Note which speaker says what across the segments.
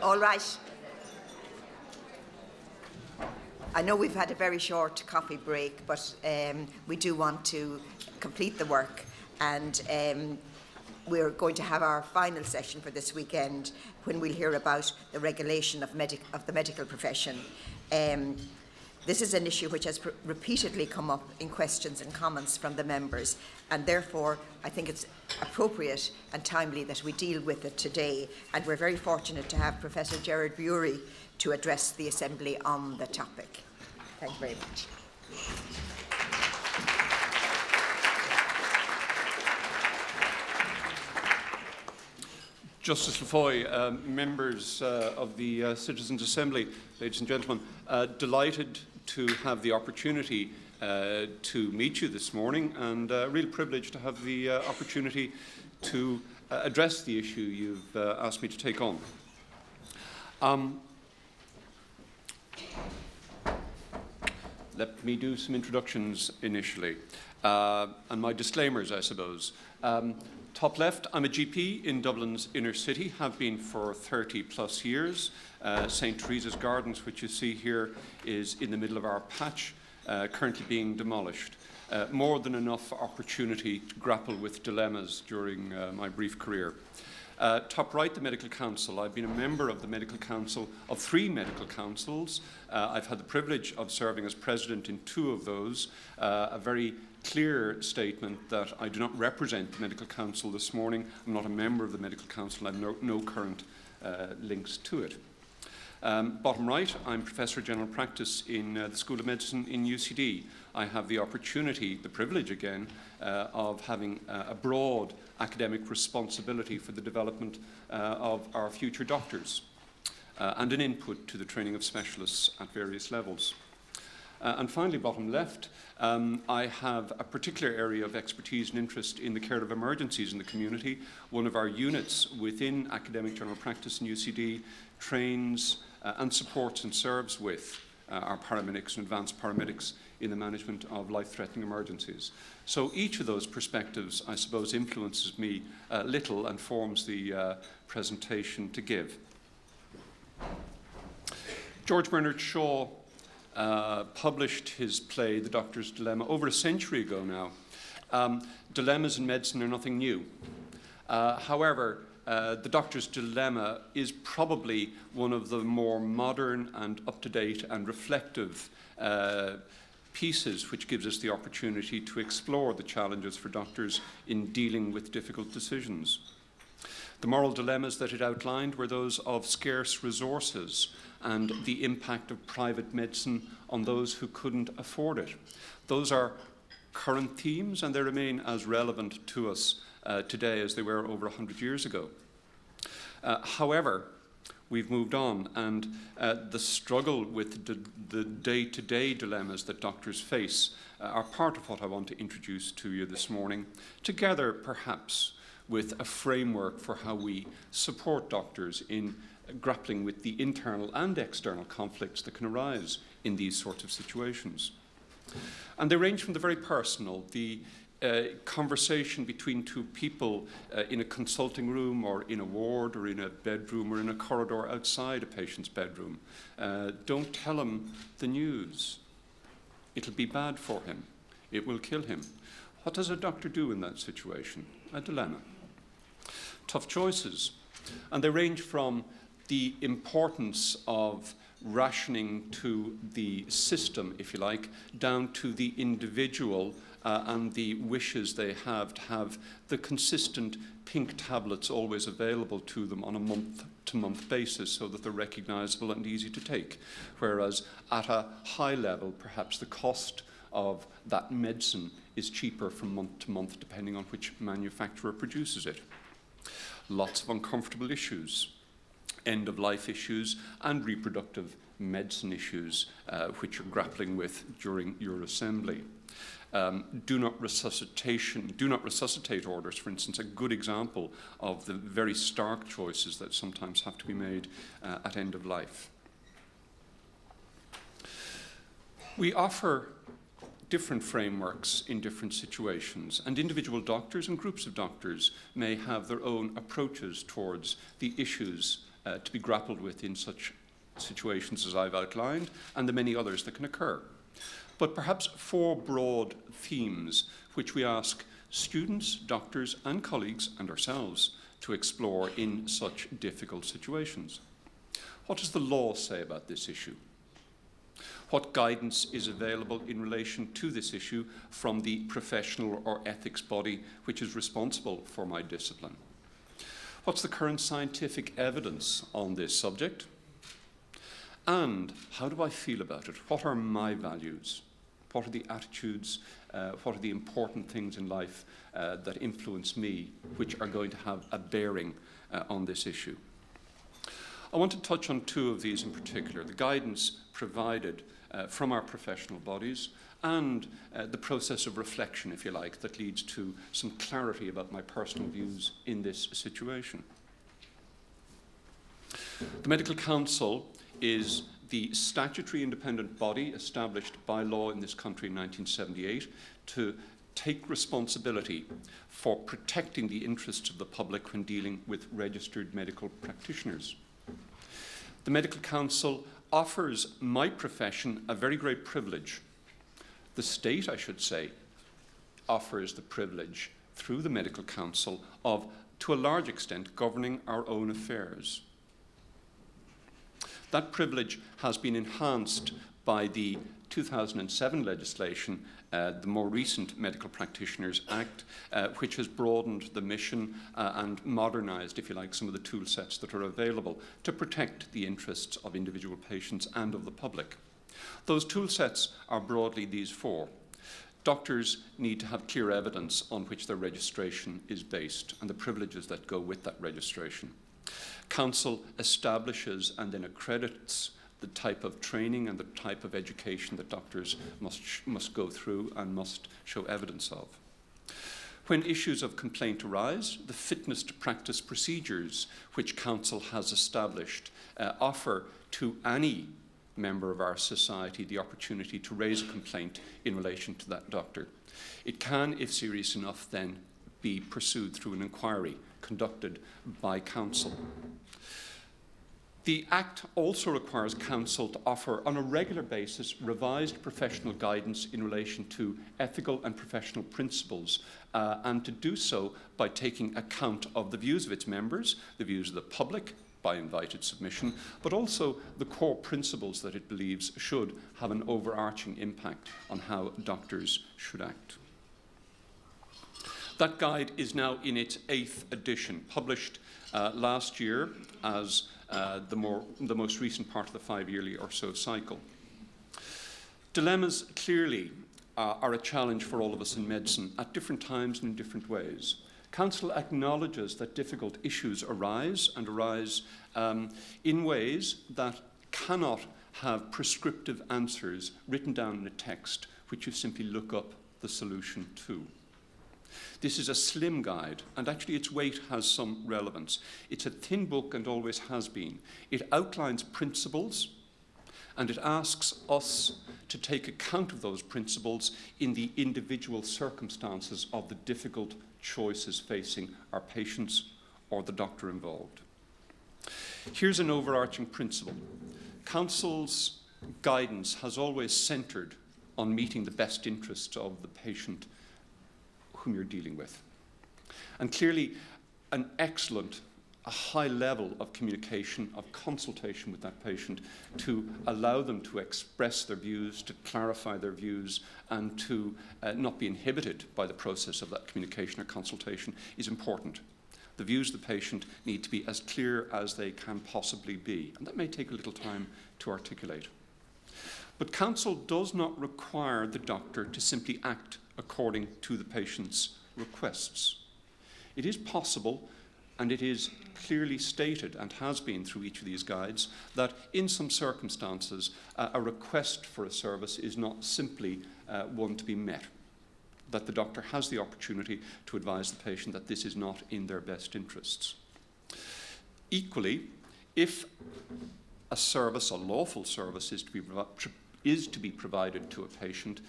Speaker 1: All right. I know we've had a very short coffee break, but we do want to complete the work, and we're going to have our final session for this weekend when we'll hear about the regulation of the medical profession. This is an issue which has repeatedly come up in questions and comments from the members, and therefore I think it's appropriate and timely that we deal with it today, and we're very fortunate to have Professor Gerard to address the Assembly on the topic. Thank you very much.
Speaker 2: Justice Lafoy, members of the Citizens' Assembly, ladies and gentlemen, delighted to have the opportunity to meet you this morning, and a real privilege to have the opportunity to address the issue you've asked me to take on. Let me do some introductions initially, and my disclaimers, I suppose. Top left, I'm a GP in Dublin's inner city, have been for 30 plus years. St. Teresa's Gardens, which you see here, is in the middle of our patch, currently being demolished. More than enough opportunity to grapple with dilemmas during my brief career. Top right, the Medical Council. I've been a member of the Medical Council, of 3 medical councils. I've had the privilege of serving as president in 2 of those. A very clear statement that I do not represent the Medical Council this morning. I'm not a member of the Medical Council. I have no current links to it. Bottom right, I'm Professor of General Practice in the School of Medicine in UCD. I have the opportunity, the privilege again, of having a broad academic responsibility for the development of our future doctors and an input to the training of specialists at various levels. And finally, bottom left, I have a particular area of expertise and interest in the care of emergencies in the community. One of our units within academic general practice in UCD trains and supports and serves with our paramedics and advanced paramedics in the management of life-threatening emergencies. So each of those perspectives, I suppose, influences me little and forms the presentation to give. George Bernard Shaw published his play, The Doctor's Dilemma, over a century ago now. Dilemmas in medicine are nothing new. However, The Doctor's Dilemma is probably one of the more modern and up-to-date and reflective pieces which gives us the opportunity to explore the challenges for doctors in dealing with difficult decisions. The moral dilemmas that it outlined were those of scarce resources and the impact of private medicine on those who couldn't afford it. Those are current themes, and they remain as relevant to us today as they were over 100 years ago. However, we've moved on, and the struggle with the day-to-day dilemmas that doctors face are part of what I want to introduce to you this morning, together perhaps with a framework for how we support doctors in grappling with the internal and external conflicts that can arise in these sorts of situations. And they range from the very personal, the conversation between 2 people in a consulting room or in a ward or in a bedroom or in a corridor outside a patient's bedroom. Don't tell him the news. It'll be bad for him. It will kill him. What does a doctor do in that situation? A dilemma. Tough choices. And they range from the importance of rationing to the system, if you like, down to the individual and the wishes they have to have the consistent pink tablets always available to them on a month-to-month basis so that they're recognizable and easy to take. Whereas at a high level, perhaps the cost of that medicine is cheaper from month to month depending on which manufacturer produces it. Lots of uncomfortable issues, end-of-life issues and reproductive medicine issues which you're grappling with during your assembly. Do not resuscitate orders, for instance, a good example of the very stark choices that sometimes have to be made at end of life. We offer different frameworks in different situations, and individual doctors and groups of doctors may have their own approaches towards the issues to be grappled with in such situations as I've outlined, and the many others that can occur. But perhaps 4 broad themes which we ask students, doctors, and colleagues, and ourselves to explore in such difficult situations. What does the law say about this issue? What guidance is available in relation to this issue from the professional or ethics body which is responsible for my discipline? What's the current scientific evidence on this subject? And how do I feel about it? What are my values? What are the attitudes? What are the important things in life that influence me, which are going to have a bearing on this issue? I want to touch on 2 of these in particular, the guidance provided from our professional bodies and the process of reflection, if you like, that leads to some clarity about my personal views in this situation. The Medical Council is the statutory independent body established by law in this country in 1978 to take responsibility for protecting the interests of the public when dealing with registered medical practitioners. The Medical Council offers my profession a very great privilege. The state, I should say, offers the privilege through the Medical Council of, to a large extent, governing our own affairs. That privilege has been enhanced by the 2007 legislation, the more recent Medical Practitioners Act, which has broadened the mission and modernised, if you like, some of the tool sets that are available to protect the interests of individual patients and of the public. Those tool sets are broadly these 4. Doctors need to have clear evidence on which their registration is based and the privileges that go with that registration. Council establishes and then accredits the type of training and the type of education that doctors must go through and must show evidence of. When issues of complaint arise, the fitness to practice procedures which Council has established offer to any member of our society the opportunity to raise a complaint in relation to that doctor. It can, if serious enough, then be pursued through an inquiry conducted by Council. The Act also requires Council to offer on a regular basis revised professional guidance in relation to ethical and professional principles, and to do so by taking account of the views of its members, the views of the public by invited submission, but also the core principles that it believes should have an overarching impact on how doctors should act. That guide is now in its 8th edition, published last year as the most recent part of the 5-yearly or so cycle. Dilemmas clearly are a challenge for all of us in medicine at different times and in different ways. Council acknowledges that difficult issues arise in ways that cannot have prescriptive answers written down in a text which you simply look up the solution to. This is a slim guide, and actually its weight has some relevance. It's a thin book and always has been. It outlines principles, and it asks us to take account of those principles in the individual circumstances of the difficult choices facing our patients or the doctor involved. Here's an overarching principle. Council's guidance has always centred on meeting the best interests of the patient whom you're dealing with. And clearly, a high level of communication, of consultation with that patient to allow them to express their views, to clarify their views, and to not be inhibited by the process of that communication or consultation is important. The views of the patient need to be as clear as they can possibly be, and that may take a little time to articulate. But Council does not require the doctor to simply act according to the patient's requests. It is possible, and it is clearly stated and has been through each of these guides, that in some circumstances a request for a service is not simply one to be met, that the doctor has the opportunity to advise the patient that this is not in their best interests. Equally, if a service, a lawful service, is to be provided to a patient,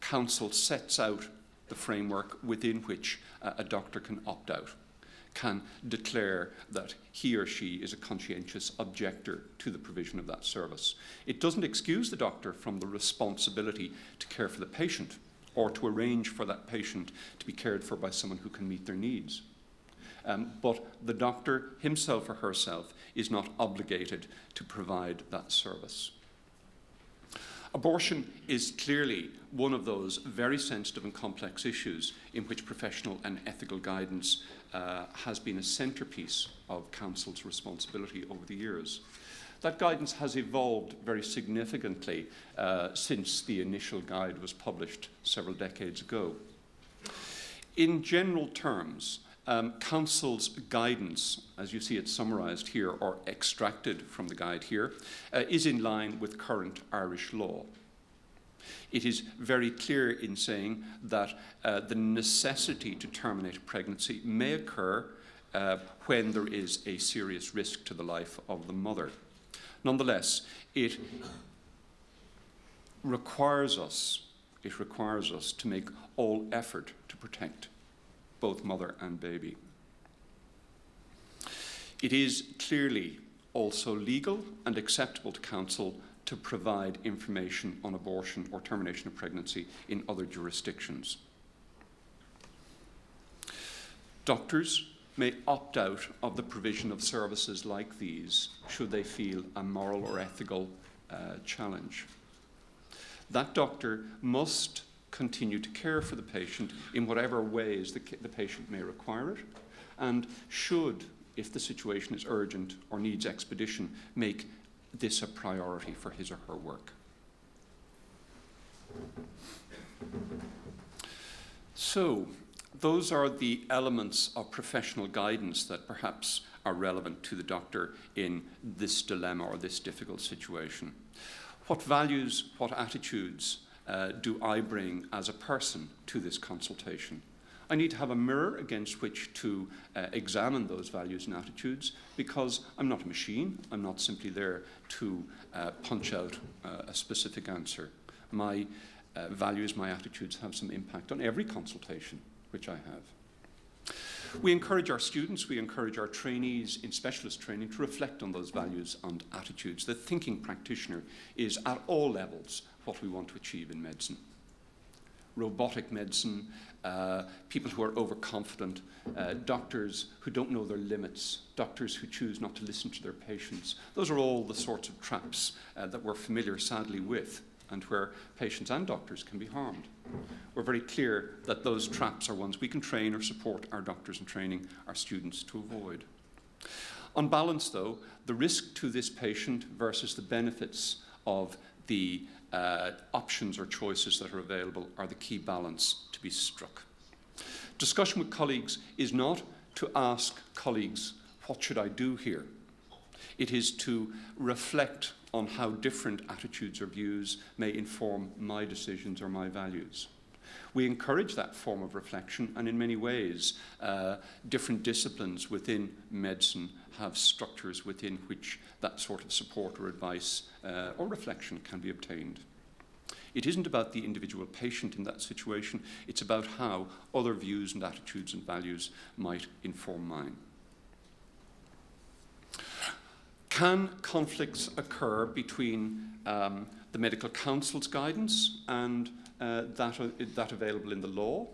Speaker 2: Council sets out the framework within which a doctor can opt out. can declare that he or she is a conscientious objector to the provision of that service. It doesn't excuse the doctor from the responsibility to care for the patient or to arrange for that patient to be cared for by someone who can meet their needs. But the doctor himself or herself is not obligated to provide that service. Abortion is clearly one of those very sensitive and complex issues in which professional and ethical guidance has been a centrepiece of Council's responsibility over the years. That guidance has evolved very significantly since the initial guide was published several decades ago. In general terms, Council's guidance, as you see it summarised here or extracted from the guide here, is in line with current Irish law. It is very clear in saying that the necessity to terminate a pregnancy may occur when there is a serious risk to the life of the mother. Nonetheless, it requires us to make all effort to protect both mother and baby. It is clearly also legal and acceptable to Council to provide information on abortion or termination of pregnancy in other jurisdictions. Doctors may opt out of the provision of services like these should they feel a moral or ethical challenge. That doctor must continue to care for the patient in whatever ways the patient may require it, and should, if the situation is urgent or needs expedition, make this a priority for his or her work. So, those are the elements of professional guidance that perhaps are relevant to the doctor in this dilemma or this difficult situation. What values, what attitudes do I bring as a person to this consultation? I need to have a mirror against which to examine those values and attitudes, because I'm not a machine. I'm not simply there to punch out a specific answer. My values, my attitudes have some impact on every consultation which I have. We encourage our students, we encourage our trainees in specialist training to reflect on those values and attitudes. The thinking practitioner is at all levels what we want to achieve in medicine. Robotic medicine, people who are overconfident, doctors who don't know their limits, doctors who choose not to listen to their patients. Those are all the sorts of traps that we're familiar, sadly, with, and where patients and doctors can be harmed. We're very clear that those traps are ones we can train or support our doctors in training, our students, to avoid. On balance, though, the risk to this patient versus the benefits of the options or choices that are available are the key balance to be struck. Discussion with colleagues is not to ask colleagues, what should I do here? It is to reflect on how different attitudes or views may inform my decisions or my values. We encourage that form of reflection, and in many ways, different disciplines within medicine have structures within which that sort of support or advice or reflection can be obtained. It isn't about the individual patient in that situation, it's about how other views and attitudes and values might inform mine. Can conflicts occur between the Medical Council's guidance and that available in the law?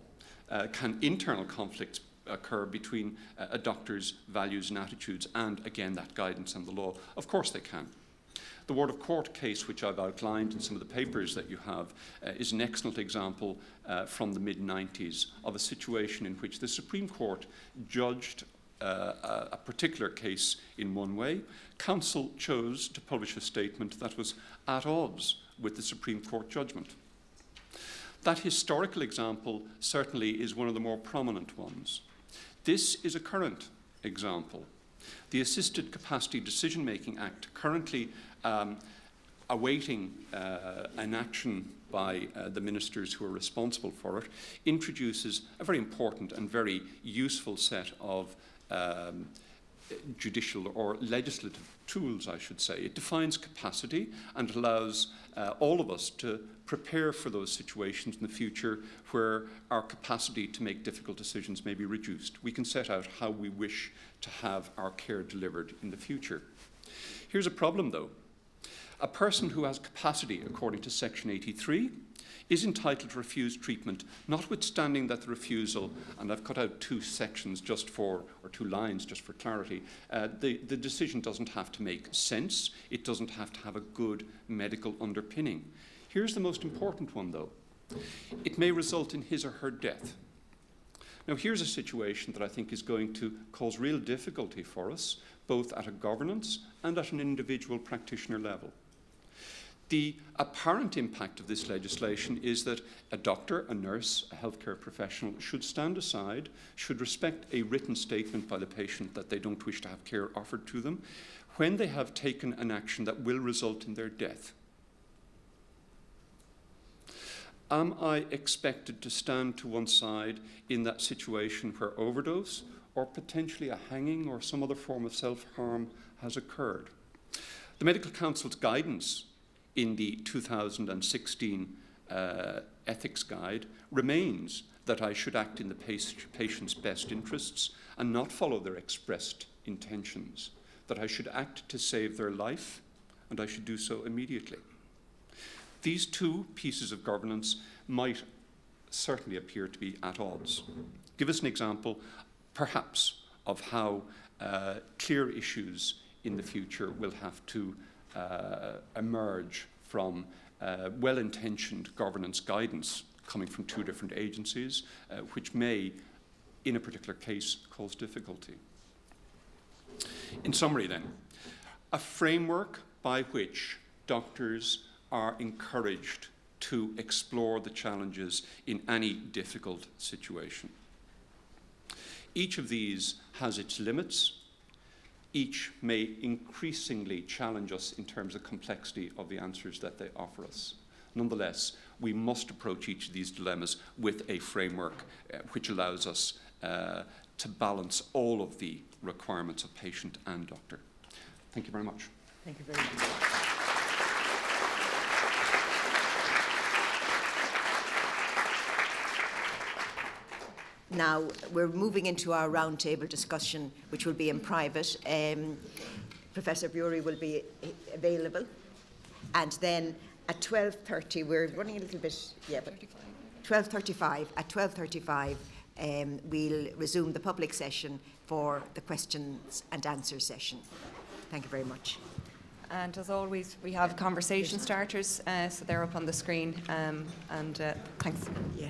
Speaker 2: Can internal conflicts occur between a doctor's values and attitudes and, again, that guidance and the law? Of course they can. The Ward of Court case, which I've outlined in some of the papers that you have, is an excellent example from the mid-90s of a situation in which the Supreme Court judged a particular case in one way. Council chose to publish a statement that was at odds with the Supreme Court judgment. That historical example certainly is one of the more prominent ones. This is a current example. The Assisted Capacity Decision-Making Act, currently awaiting an action by the ministers who are responsible for it, introduces a very important and very useful set of judicial or legislative tools, I should say. It defines capacity and allows all of us to prepare for those situations in the future where our capacity to make difficult decisions may be reduced. We can set out how we wish to have our care delivered in the future. Here's a problem, though. A person who has capacity, according to Section 83, is entitled to refuse treatment, notwithstanding that the refusal, and I've cut out two sections just for, or two lines just for clarity, the decision doesn't have to make sense, it doesn't have to have a good medical underpinning. Here's the most important one, though. It may result in his or her death. Now, here's a situation that I think is going to cause real difficulty for us, both at a governance and at an individual practitioner level. The apparent impact of this legislation is that a doctor, a nurse, a healthcare professional should stand aside, should respect a written statement by the patient that they don't wish to have care offered to them, when they have taken an action that will result in their death. Am I expected to stand to one side in that situation where overdose or potentially a hanging or some other form of self-harm has occurred? The Medical Council's guidance in the 2016 ethics guide remains that I should act in the patient's best interests and not follow their expressed intentions, that I should act to save their life, and I should do so immediately. These two pieces of governance might certainly appear to be at odds. Give us an example, perhaps, of how clear issues in the future will have to emerge from well-intentioned governance guidance coming from two different agencies, which may, in a particular case, cause difficulty. In summary, then, a framework by which doctors are encouraged to explore the challenges in any difficult situation. Each of these has its limits. Each may increasingly challenge us in terms of complexity of the answers that they offer us. Nonetheless, we must approach each of these dilemmas with a framework which allows us to balance all of the requirements of patient and doctor. Thank you very much.
Speaker 1: Thank you very much. Now, we're moving into our roundtable discussion, which will be in private. Professor Bury will be available. And then at 12:30, we're running a little bit, yeah, but 12:35. At 12:35, we'll resume the public session for the questions and answer session. Thank you very much.
Speaker 3: And as always, we have conversation starters, so they're up on the screen. Thanks.
Speaker 1: Yeah.